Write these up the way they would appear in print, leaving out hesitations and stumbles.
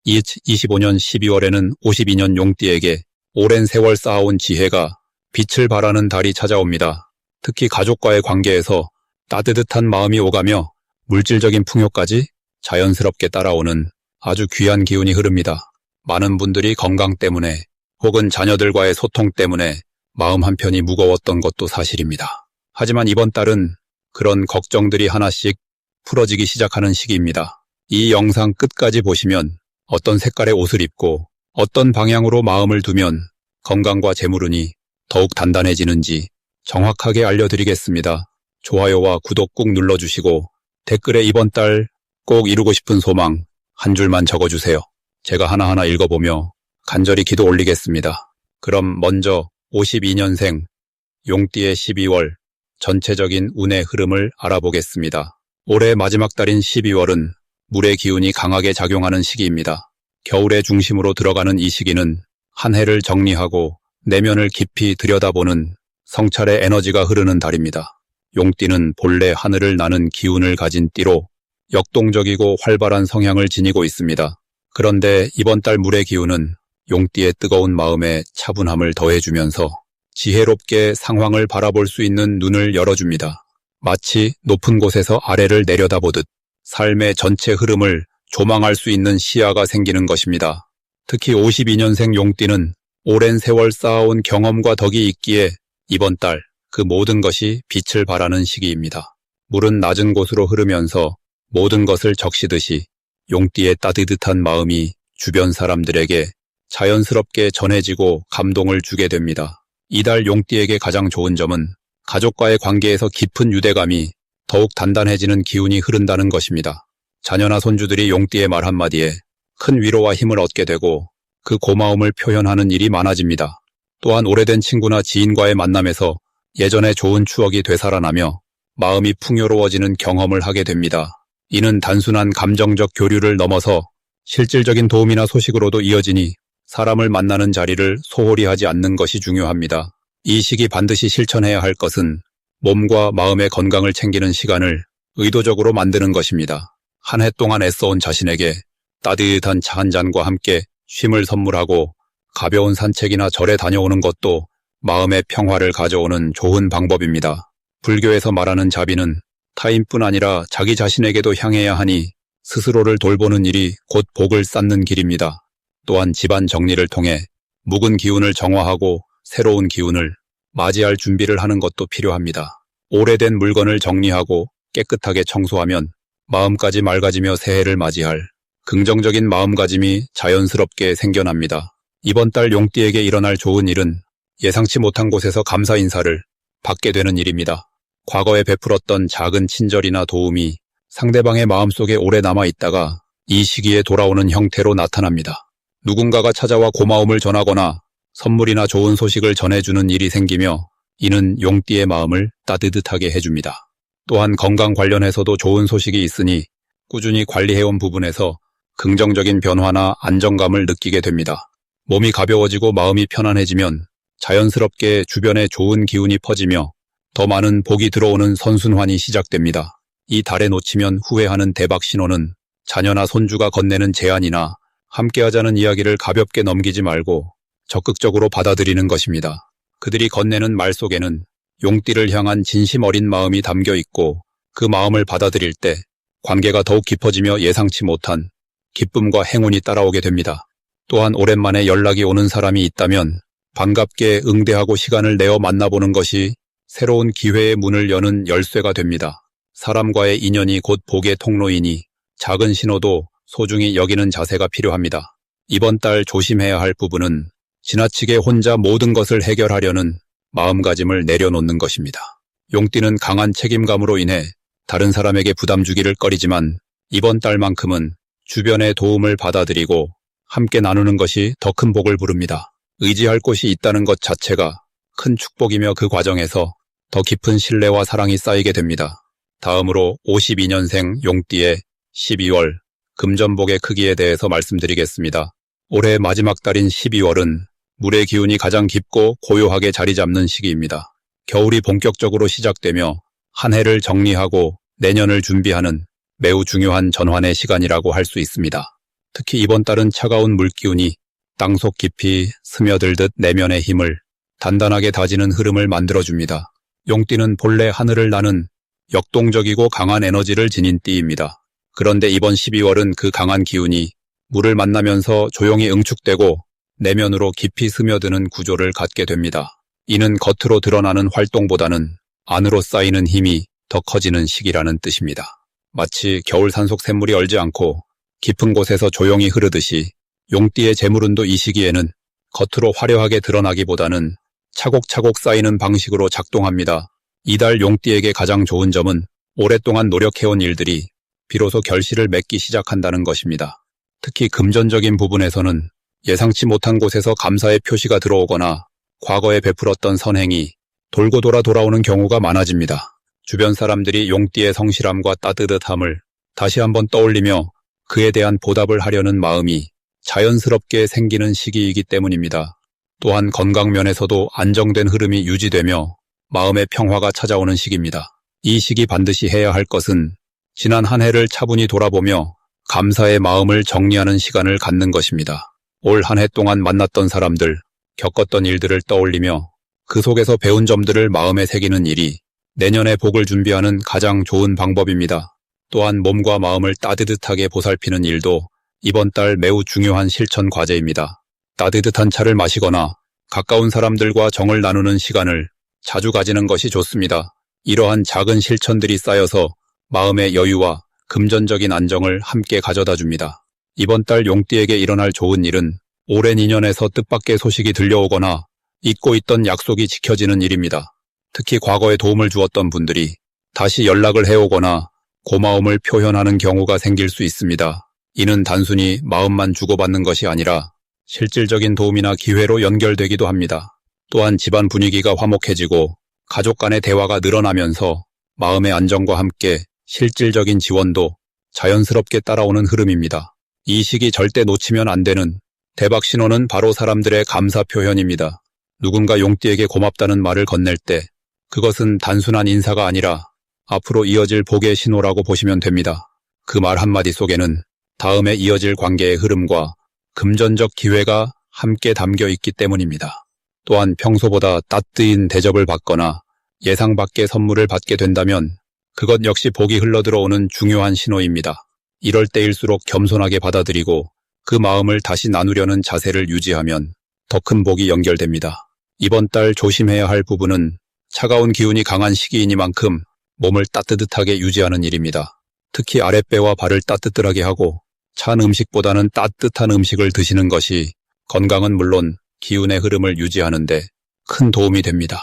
2025년 12월에는 52년 용띠에게 오랜 세월 쌓아온 지혜가 빛을 발하는 달이 찾아옵니다. 특히 가족과의 관계에서 따뜻한 마음이 오가며 물질적인 풍요까지 자연스럽게 따라오는 아주 귀한 기운이 흐릅니다. 많은 분들이 건강 때문에 혹은 자녀들과의 소통 때문에 마음 한편이 무거웠던 것도 사실입니다. 하지만 이번 달은 그런 걱정들이 하나씩 풀어지기 시작하는 시기입니다. 이 영상 끝까지 보시면 어떤 색깔의 옷을 입고 어떤 방향으로 마음을 두면 건강과 재물운이 더욱 단단해지는지 정확하게 알려드리겠습니다. 좋아요와 구독 꾹 눌러주시고 댓글에 이번 달 꼭 이루고 싶은 소망 한 줄만 적어주세요. 제가 하나하나 읽어보며 간절히 기도 올리겠습니다. 그럼 먼저 52년생 용띠의 12월 전체적인 운의 흐름을 알아보겠습니다. 올해 마지막 달인 12월은 물의 기운이 강하게 작용하는 시기입니다. 겨울의 중심으로 들어가는 이 시기는 한 해를 정리하고 내면을 깊이 들여다보는 성찰의 에너지가 흐르는 달입니다. 용띠는 본래 하늘을 나는 기운을 가진 띠로 역동적이고 활발한 성향을 지니고 있습니다. 그런데 이번 달 물의 기운은 용띠의 뜨거운 마음에 차분함을 더해주면서 지혜롭게 상황을 바라볼 수 있는 눈을 열어줍니다. 마치 높은 곳에서 아래를 내려다보듯 삶의 전체 흐름을 조망할 수 있는 시야가 생기는 것입니다. 특히 52년생 용띠는 오랜 세월 쌓아온 경험과 덕이 있기에 이번 달 그 모든 것이 빛을 발하는 시기입니다. 물은 낮은 곳으로 흐르면서 모든 것을 적시듯이 용띠의 따뜻한 마음이 주변 사람들에게 자연스럽게 전해지고 감동을 주게 됩니다. 이달 용띠에게 가장 좋은 점은 가족과의 관계에서 깊은 유대감이 더욱 단단해지는 기운이 흐른다는 것입니다. 자녀나 손주들이 용띠의 말 한마디에 큰 위로와 힘을 얻게 되고 그 고마움을 표현하는 일이 많아집니다. 또한 오래된 친구나 지인과의 만남에서 예전의 좋은 추억이 되살아나며 마음이 풍요로워지는 경험을 하게 됩니다. 이는 단순한 감정적 교류를 넘어서 실질적인 도움이나 소식으로도 이어지니 사람을 만나는 자리를 소홀히 하지 않는 것이 중요합니다. 이 시기 반드시 실천해야 할 것은 몸과 마음의 건강을 챙기는 시간을 의도적으로 만드는 것입니다. 한 해 동안 애써온 자신에게 따뜻한 차 한 잔과 함께 쉼을 선물하고 가벼운 산책이나 절에 다녀오는 것도 마음의 평화를 가져오는 좋은 방법입니다. 불교에서 말하는 자비는 타인뿐 아니라 자기 자신에게도 향해야 하니 스스로를 돌보는 일이 곧 복을 쌓는 길입니다. 또한 집안 정리를 통해 묵은 기운을 정화하고 새로운 기운을 맞이할 준비를 하는 것도 필요합니다. 오래된 물건을 정리하고 깨끗하게 청소하면 마음까지 맑아지며 새해를 맞이할 긍정적인 마음가짐이 자연스럽게 생겨납니다. 이번 달 용띠에게 일어날 좋은 일은 예상치 못한 곳에서 감사 인사를 받게 되는 일입니다. 과거에 베풀었던 작은 친절이나 도움이 상대방의 마음속에 오래 남아있다가 이 시기에 돌아오는 형태로 나타납니다. 누군가가 찾아와 고마움을 전하거나 선물이나 좋은 소식을 전해주는 일이 생기며 이는 용띠의 마음을 따뜻하게 해줍니다. 또한 건강 관련해서도 좋은 소식이 있으니 꾸준히 관리해온 부분에서 긍정적인 변화나 안정감을 느끼게 됩니다. 몸이 가벼워지고 마음이 편안해지면 자연스럽게 주변에 좋은 기운이 퍼지며 더 많은 복이 들어오는 선순환이 시작됩니다. 이 달에 놓치면 후회하는 대박 신호는 자녀나 손주가 건네는 제안이나 함께하자는 이야기를 가볍게 넘기지 말고 적극적으로 받아들이는 것입니다. 그들이 건네는 말 속에는 용띠를 향한 진심 어린 마음이 담겨 있고 그 마음을 받아들일 때 관계가 더욱 깊어지며 예상치 못한 기쁨과 행운이 따라오게 됩니다. 또한 오랜만에 연락이 오는 사람이 있다면 반갑게 응대하고 시간을 내어 만나보는 것이 새로운 기회의 문을 여는 열쇠가 됩니다. 사람과의 인연이 곧 복의 통로이니 작은 신호도 소중히 여기는 자세가 필요합니다. 이번 달 조심해야 할 부분은 지나치게 혼자 모든 것을 해결하려는 마음가짐을 내려놓는 것입니다. 용띠는 강한 책임감으로 인해 다른 사람에게 부담 주기를 꺼리지만 이번 달만큼은 주변의 도움을 받아들이고 함께 나누는 것이 더 큰 복을 부릅니다. 의지할 곳이 있다는 것 자체가 큰 축복이며 그 과정에서 더 깊은 신뢰와 사랑이 쌓이게 됩니다. 다음으로 52년생 용띠의 12월 금전복의 크기에 대해서 말씀드리겠습니다. 올해 마지막 달인 12월은 물의 기운이 가장 깊고 고요하게 자리 잡는 시기입니다. 겨울이 본격적으로 시작되며 한 해를 정리하고 내년을 준비하는 매우 중요한 전환의 시간이라고 할 수 있습니다. 특히 이번 달은 차가운 물기운이 땅속 깊이 스며들듯 내면의 힘을 단단하게 다지는 흐름을 만들어줍니다. 용띠는 본래 하늘을 나는 역동적이고 강한 에너지를 지닌 띠입니다. 그런데 이번 12월은 그 강한 기운이 물을 만나면서 조용히 응축되고 내면으로 깊이 스며드는 구조를 갖게 됩니다. 이는 겉으로 드러나는 활동보다는 안으로 쌓이는 힘이 더 커지는 시기라는 뜻입니다. 마치 겨울 산속 샘물이 얼지 않고 깊은 곳에서 조용히 흐르듯이 용띠의 재물운도 이 시기에는 겉으로 화려하게 드러나기보다는 차곡차곡 쌓이는 방식으로 작동합니다. 이달 용띠에게 가장 좋은 점은 오랫동안 노력해온 일들이 비로소 결실을 맺기 시작한다는 것입니다. 특히 금전적인 부분에서는 예상치 못한 곳에서 감사의 표시가 들어오거나 과거에 베풀었던 선행이 돌고 돌아 돌아오는 경우가 많아집니다. 주변 사람들이 용띠의 성실함과 따뜻함을 다시 한번 떠올리며 그에 대한 보답을 하려는 마음이 자연스럽게 생기는 시기이기 때문입니다. 또한 건강 면에서도 안정된 흐름이 유지되며 마음의 평화가 찾아오는 시기입니다. 이 시기 반드시 해야 할 것은 지난 한 해를 차분히 돌아보며 감사의 마음을 정리하는 시간을 갖는 것입니다. 올 한 해 동안 만났던 사람들, 겪었던 일들을 떠올리며 그 속에서 배운 점들을 마음에 새기는 일이 내년의 복을 준비하는 가장 좋은 방법입니다. 또한 몸과 마음을 따뜻하게 보살피는 일도 이번 달 매우 중요한 실천 과제입니다. 따뜻한 차를 마시거나 가까운 사람들과 정을 나누는 시간을 자주 가지는 것이 좋습니다. 이러한 작은 실천들이 쌓여서 마음의 여유와 금전적인 안정을 함께 가져다 줍니다. 이번 달 용띠에게 일어날 좋은 일은 오랜 인연에서 뜻밖의 소식이 들려오거나 잊고 있던 약속이 지켜지는 일입니다. 특히 과거에 도움을 주었던 분들이 다시 연락을 해오거나 고마움을 표현하는 경우가 생길 수 있습니다. 이는 단순히 마음만 주고받는 것이 아니라 실질적인 도움이나 기회로 연결되기도 합니다. 또한 집안 분위기가 화목해지고 가족 간의 대화가 늘어나면서 마음의 안정과 함께 실질적인 지원도 자연스럽게 따라오는 흐름입니다. 이 시기 절대 놓치면 안 되는 대박 신호는 바로 사람들의 감사 표현입니다. 누군가 용띠에게 고맙다는 말을 건넬 때 그것은 단순한 인사가 아니라 앞으로 이어질 복의 신호라고 보시면 됩니다. 그 말 한마디 속에는 다음에 이어질 관계의 흐름과 금전적 기회가 함께 담겨 있기 때문입니다. 또한 평소보다 따뜻한 대접을 받거나 예상 밖의 선물을 받게 된다면 그것 역시 복이 흘러들어오는 중요한 신호입니다. 이럴 때일수록 겸손하게 받아들이고 그 마음을 다시 나누려는 자세를 유지하면 더 큰 복이 연결됩니다. 이번 달 조심해야 할 부분은 차가운 기운이 강한 시기이니만큼 몸을 따뜻하게 유지하는 일입니다. 특히 아랫배와 발을 따뜻하게 하고 찬 음식보다는 따뜻한 음식을 드시는 것이 건강은 물론 기운의 흐름을 유지하는 데 큰 도움이 됩니다.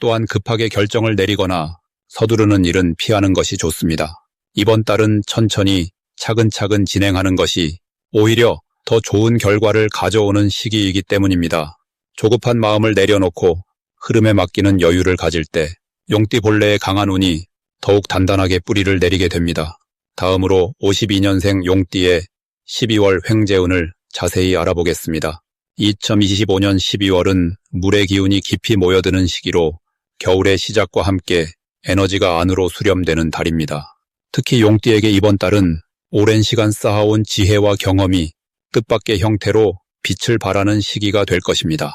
또한 급하게 결정을 내리거나 서두르는 일은 피하는 것이 좋습니다. 이번 달은 천천히 차근차근 진행하는 것이 오히려 더 좋은 결과를 가져오는 시기이기 때문입니다. 조급한 마음을 내려놓고 흐름에 맡기는 여유를 가질 때 용띠 본래의 강한 운이 더욱 단단하게 뿌리를 내리게 됩니다. 다음으로 52년생 용띠의 12월 횡재운을 자세히 알아보겠습니다. 2025년 12월은 물의 기운이 깊이 모여드는 시기로 겨울의 시작과 함께 에너지가 안으로 수렴되는 달입니다. 특히 용띠에게 이번 달은 오랜 시간 쌓아온 지혜와 경험이 뜻밖의 형태로 빛을 발하는 시기가 될 것입니다.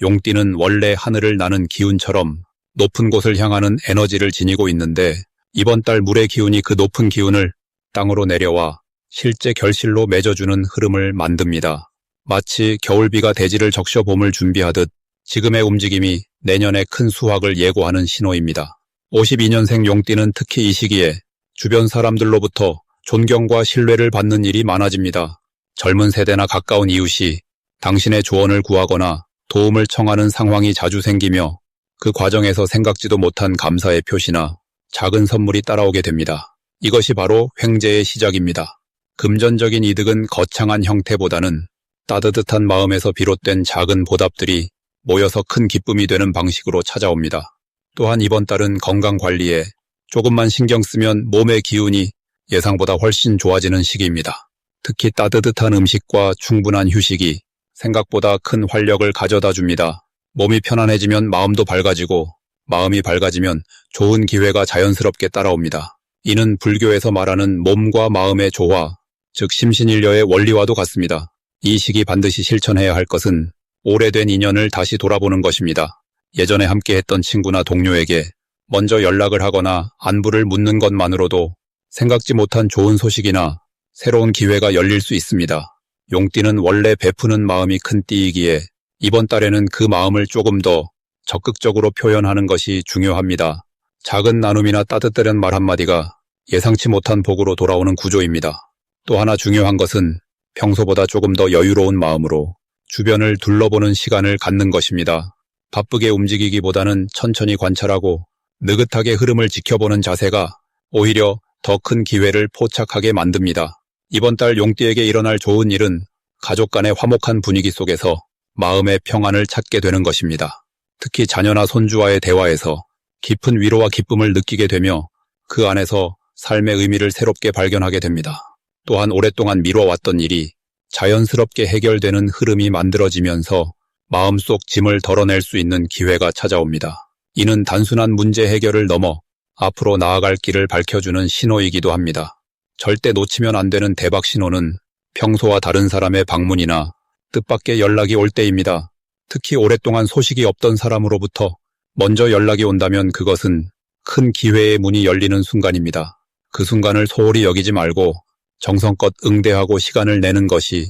용띠는 원래 하늘을 나는 기운처럼 높은 곳을 향하는 에너지를 지니고 있는데 이번 달 물의 기운이 그 높은 기운을 땅으로 내려와 실제 결실로 맺어주는 흐름을 만듭니다. 마치 겨울비가 대지를 적셔 봄을 준비하듯 지금의 움직임이 내년의 큰 수확을 예고하는 신호입니다. 52년생 용띠는 특히 이 시기에 주변 사람들로부터 존경과 신뢰를 받는 일이 많아집니다. 젊은 세대나 가까운 이웃이 당신의 조언을 구하거나 도움을 청하는 상황이 자주 생기며 그 과정에서 생각지도 못한 감사의 표시나 작은 선물이 따라오게 됩니다. 이것이 바로 횡재의 시작입니다. 금전적인 이득은 거창한 형태보다는 따뜻한 마음에서 비롯된 작은 보답들이 모여서 큰 기쁨이 되는 방식으로 찾아옵니다. 또한 이번 달은 건강관리에 조금만 신경 쓰면 몸의 기운이 예상보다 훨씬 좋아지는 시기입니다. 특히 따뜻한 음식과 충분한 휴식이 생각보다 큰 활력을 가져다 줍니다. 몸이 편안해지면 마음도 밝아지고 마음이 밝아지면 좋은 기회가 자연스럽게 따라옵니다. 이는 불교에서 말하는 몸과 마음의 조화, 즉 심신일려의 원리와도 같습니다. 이 시기 반드시 실천해야 할 것은 오래된 인연을 다시 돌아보는 것입니다. 예전에 함께했던 친구나 동료에게 먼저 연락을 하거나 안부를 묻는 것만으로도 생각지 못한 좋은 소식이나 새로운 기회가 열릴 수 있습니다. 용띠는 원래 베푸는 마음이 큰 띠이기에 이번 달에는 그 마음을 조금 더 적극적으로 표현하는 것이 중요합니다. 작은 나눔이나 따뜻한 말 한마디가 예상치 못한 복으로 돌아오는 구조입니다. 또 하나 중요한 것은 평소보다 조금 더 여유로운 마음으로 주변을 둘러보는 시간을 갖는 것입니다. 바쁘게 움직이기보다는 천천히 관찰하고 느긋하게 흐름을 지켜보는 자세가 오히려 더 큰 기회를 포착하게 만듭니다. 이번 달 용띠에게 일어날 좋은 일은 가족 간의 화목한 분위기 속에서 마음의 평안을 찾게 되는 것입니다. 특히 자녀나 손주와의 대화에서 깊은 위로와 기쁨을 느끼게 되며 그 안에서 삶의 의미를 새롭게 발견하게 됩니다. 또한 오랫동안 미뤄왔던 일이 자연스럽게 해결되는 흐름이 만들어지면서 마음속 짐을 덜어낼 수 있는 기회가 찾아옵니다. 이는 단순한 문제 해결을 넘어 앞으로 나아갈 길을 밝혀주는 신호이기도 합니다. 절대 놓치면 안 되는 대박 신호는 평소와 다른 사람의 방문이나 뜻밖의 연락이 올 때입니다. 특히 오랫동안 소식이 없던 사람으로부터 먼저 연락이 온다면 그것은 큰 기회의 문이 열리는 순간입니다. 그 순간을 소홀히 여기지 말고 정성껏 응대하고 시간을 내는 것이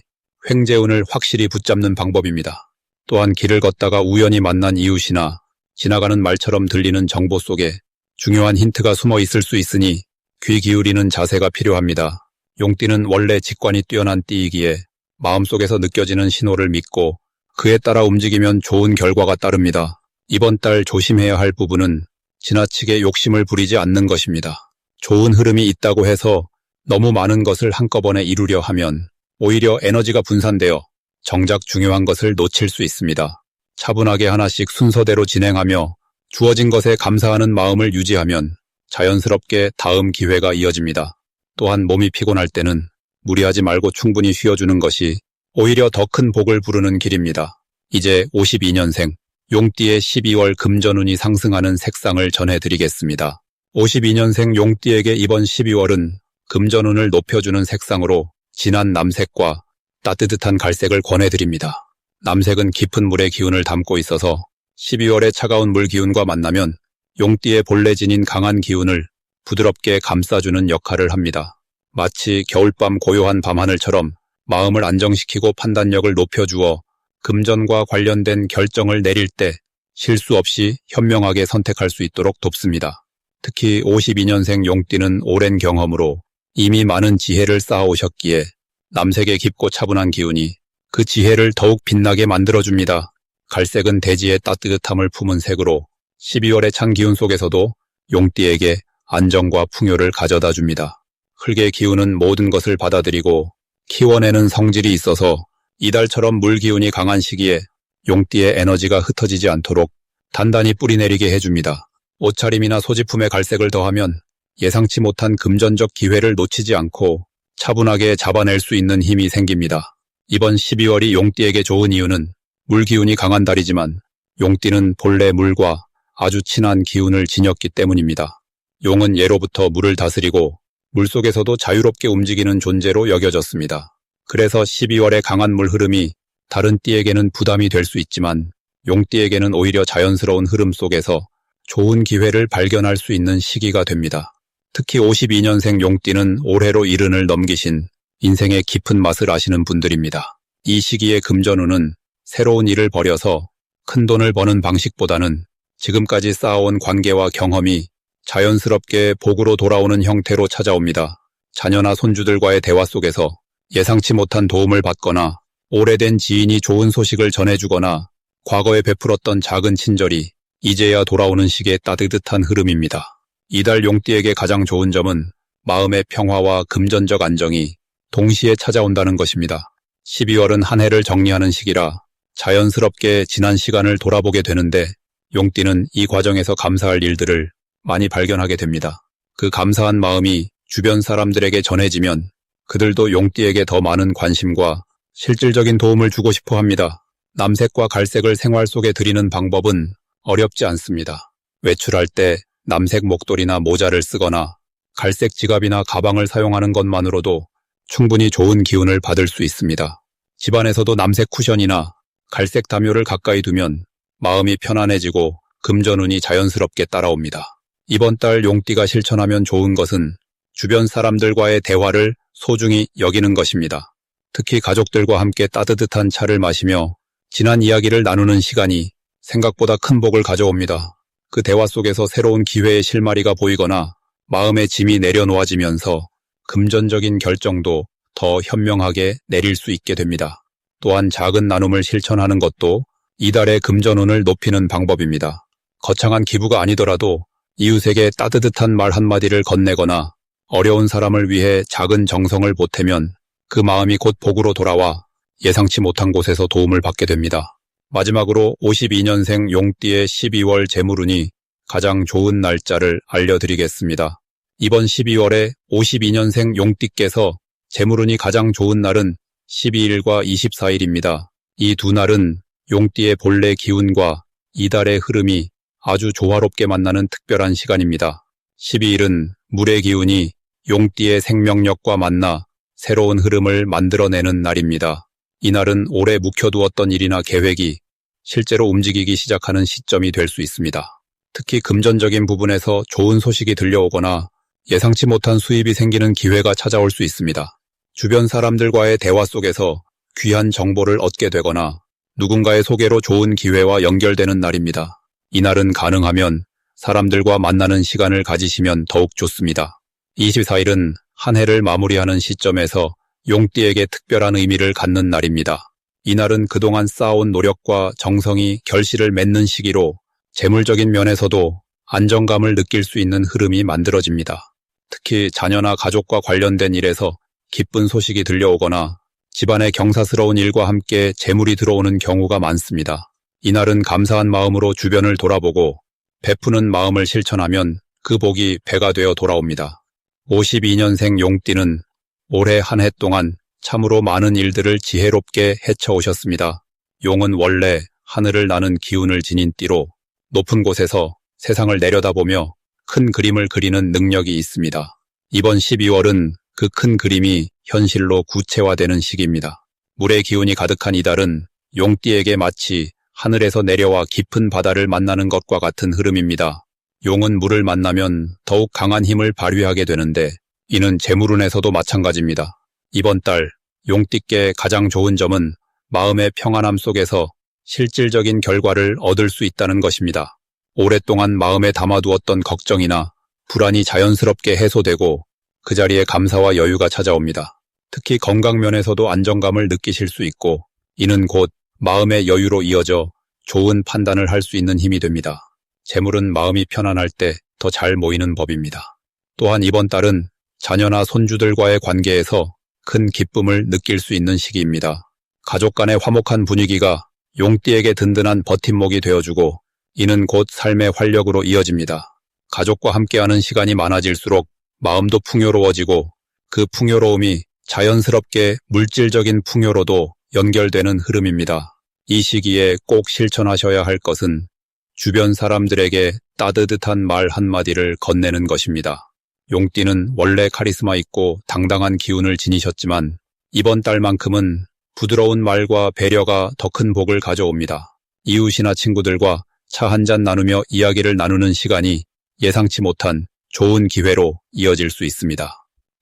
횡재운을 확실히 붙잡는 방법입니다. 또한 길을 걷다가 우연히 만난 이웃이나 지나가는 말처럼 들리는 정보 속에 중요한 힌트가 숨어 있을 수 있으니 귀 기울이는 자세가 필요합니다. 용띠는 원래 직관이 뛰어난 띠이기에 마음속에서 느껴지는 신호를 믿고 그에 따라 움직이면 좋은 결과가 따릅니다. 이번 달 조심해야 할 부분은 지나치게 욕심을 부리지 않는 것입니다. 좋은 흐름이 있다고 해서 너무 많은 것을 한꺼번에 이루려 하면 오히려 에너지가 분산되어 정작 중요한 것을 놓칠 수 있습니다. 차분하게 하나씩 순서대로 진행하며 주어진 것에 감사하는 마음을 유지하면 자연스럽게 다음 기회가 이어집니다. 또한 몸이 피곤할 때는 무리하지 말고 충분히 쉬어주는 것이 오히려 더 큰 복을 부르는 길입니다. 이제 52년생 용띠의 12월 금전운이 상승하는 색상을 전해드리겠습니다. 52년생 용띠에게 이번 12월은 금전운을 높여주는 색상으로 진한 남색과 따뜻한 갈색을 권해드립니다. 남색은 깊은 물의 기운을 담고 있어서 12월의 차가운 물 기운과 만나면 용띠의 본래 지닌 강한 기운을 부드럽게 감싸주는 역할을 합니다. 마치 겨울밤 고요한 밤하늘처럼 마음을 안정시키고 판단력을 높여주어 금전과 관련된 결정을 내릴 때 실수 없이 현명하게 선택할 수 있도록 돕습니다. 특히 52년생 용띠는 오랜 경험으로 이미 많은 지혜를 쌓아오셨기에 남색의 깊고 차분한 기운이 그 지혜를 더욱 빛나게 만들어줍니다. 갈색은 대지의 따뜻함을 품은 색으로 12월의 찬 기운 속에서도 용띠에게 안정과 풍요를 가져다 줍니다. 흙의 기운은 모든 것을 받아들이고 키워내는 성질이 있어서 이달처럼 물 기운이 강한 시기에 용띠의 에너지가 흩어지지 않도록 단단히 뿌리내리게 해줍니다. 옷차림이나 소지품에 갈색을 더하면 예상치 못한 금전적 기회를 놓치지 않고 차분하게 잡아낼 수 있는 힘이 생깁니다. 이번 12월이 용띠에게 좋은 이유는 물 기운이 강한 달이지만 용띠는 본래 물과 아주 친한 기운을 지녔기 때문입니다. 용은 예로부터 물을 다스리고 물속에서도 자유롭게 움직이는 존재로 여겨졌습니다. 그래서 12월의 강한 물 흐름이 다른 띠에게는 부담이 될 수 있지만 용띠에게는 오히려 자연스러운 흐름 속에서 좋은 기회를 발견할 수 있는 시기가 됩니다. 특히 52년생 용띠는 올해로 70을 넘기신 인생의 깊은 맛을 아시는 분들입니다. 이 시기의 금전운은 새로운 일을 벌여서 큰 돈을 버는 방식보다는 지금까지 쌓아온 관계와 경험이 자연스럽게 복으로 돌아오는 형태로 찾아옵니다. 자녀나 손주들과의 대화 속에서 예상치 못한 도움을 받거나 오래된 지인이 좋은 소식을 전해주거나 과거에 베풀었던 작은 친절이 이제야 돌아오는 식의 따뜻한 흐름입니다. 이달 용띠에게 가장 좋은 점은 마음의 평화와 금전적 안정이 동시에 찾아온다는 것입니다. 12월은 한 해를 정리하는 시기라 자연스럽게 지난 시간을 돌아보게 되는데 용띠는 이 과정에서 감사할 일들을 많이 발견하게 됩니다. 그 감사한 마음이 주변 사람들에게 전해지면 그들도 용띠에게 더 많은 관심과 실질적인 도움을 주고 싶어 합니다. 남색과 갈색을 생활 속에 들이는 방법은 어렵지 않습니다. 외출할 때 남색 목도리나 모자를 쓰거나 갈색 지갑이나 가방을 사용하는 것만으로도 충분히 좋은 기운을 받을 수 있습니다. 집안에서도 남색 쿠션이나 갈색 담요를 가까이 두면 마음이 편안해지고 금전운이 자연스럽게 따라옵니다. 이번 달 용띠가 실천하면 좋은 것은 주변 사람들과의 대화를 소중히 여기는 것입니다. 특히 가족들과 함께 따뜻한 차를 마시며 지난 이야기를 나누는 시간이 생각보다 큰 복을 가져옵니다. 그 대화 속에서 새로운 기회의 실마리가 보이거나 마음의 짐이 내려놓아지면서 금전적인 결정도 더 현명하게 내릴 수 있게 됩니다. 또한 작은 나눔을 실천하는 것도 이달의 금전운을 높이는 방법입니다. 거창한 기부가 아니더라도 이웃에게 따뜻한 말 한마디를 건네거나 어려운 사람을 위해 작은 정성을 보태면 그 마음이 곧 복으로 돌아와 예상치 못한 곳에서 도움을 받게 됩니다. 마지막으로 52년생 용띠의 12월 재물운이 가장 좋은 날짜를 알려드리겠습니다. 이번 12월에 52년생 용띠께서 재물운이 가장 좋은 날은 12일과 24일입니다. 이 두 날은 용띠의 본래 기운과 이달의 흐름이 아주 조화롭게 만나는 특별한 시간입니다. 12일은 물의 기운이 용띠의 생명력과 만나 새로운 흐름을 만들어내는 날입니다. 이날은 오래 묵혀두었던 일이나 계획이 실제로 움직이기 시작하는 시점이 될 수 있습니다. 특히 금전적인 부분에서 좋은 소식이 들려오거나 예상치 못한 수입이 생기는 기회가 찾아올 수 있습니다. 주변 사람들과의 대화 속에서 귀한 정보를 얻게 되거나 누군가의 소개로 좋은 기회와 연결되는 날입니다. 이날은 가능하면 사람들과 만나는 시간을 가지시면 더욱 좋습니다. 24일은 한 해를 마무리하는 시점에서 용띠에게 특별한 의미를 갖는 날입니다. 이날은 그동안 쌓아온 노력과 정성이 결실을 맺는 시기로 재물적인 면에서도 안정감을 느낄 수 있는 흐름이 만들어집니다. 특히 자녀나 가족과 관련된 일에서 기쁜 소식이 들려오거나 집안의 경사스러운 일과 함께 재물이 들어오는 경우가 많습니다. 이날은 감사한 마음으로 주변을 돌아보고 베푸는 마음을 실천하면 그 복이 배가 되어 돌아옵니다. 52년생 용띠는 올해 한 해 동안 참으로 많은 일들을 지혜롭게 헤쳐오셨습니다. 용은 원래 하늘을 나는 기운을 지닌 띠로 높은 곳에서 세상을 내려다보며 큰 그림을 그리는 능력이 있습니다. 이번 12월은 그 큰 그림이 현실로 구체화되는 시기입니다. 물의 기운이 가득한 이달은 용띠에게 마치 하늘에서 내려와 깊은 바다를 만나는 것과 같은 흐름입니다. 용은 물을 만나면 더욱 강한 힘을 발휘하게 되는데 이는 재물운에서도 마찬가지입니다. 이번 달 용띠께 가장 좋은 점은 마음의 평안함 속에서 실질적인 결과를 얻을 수 있다는 것입니다. 오랫동안 마음에 담아두었던 걱정이나 불안이 자연스럽게 해소되고 그 자리에 감사와 여유가 찾아옵니다. 특히 건강 면에서도 안정감을 느끼실 수 있고 이는 곧 마음의 여유로 이어져 좋은 판단을 할 수 있는 힘이 됩니다. 재물은 마음이 편안할 때 더 잘 모이는 법입니다. 또한 이번 달은 자녀나 손주들과의 관계에서 큰 기쁨을 느낄 수 있는 시기입니다. 가족 간의 화목한 분위기가 용띠에게 든든한 버팀목이 되어주고 이는 곧 삶의 활력으로 이어집니다. 가족과 함께하는 시간이 많아질수록 마음도 풍요로워지고 그 풍요로움이 자연스럽게 물질적인 풍요로도 연결되는 흐름입니다. 이 시기에 꼭 실천하셔야 할 것은 주변 사람들에게 따뜻한 말 한마디를 건네는 것입니다. 용띠는 원래 카리스마 있고 당당한 기운을 지니셨지만 이번 달만큼은 부드러운 말과 배려가 더 큰 복을 가져옵니다. 이웃이나 친구들과 차 한잔 나누며 이야기를 나누는 시간이 예상치 못한 좋은 기회로 이어질 수 있습니다.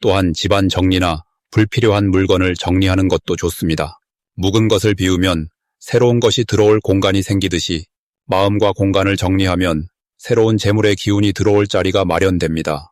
또한 집안 정리나 불필요한 물건을 정리하는 것도 좋습니다. 묵은 것을 비우면 새로운 것이 들어올 공간이 생기듯이 마음과 공간을 정리하면 새로운 재물의 기운이 들어올 자리가 마련됩니다.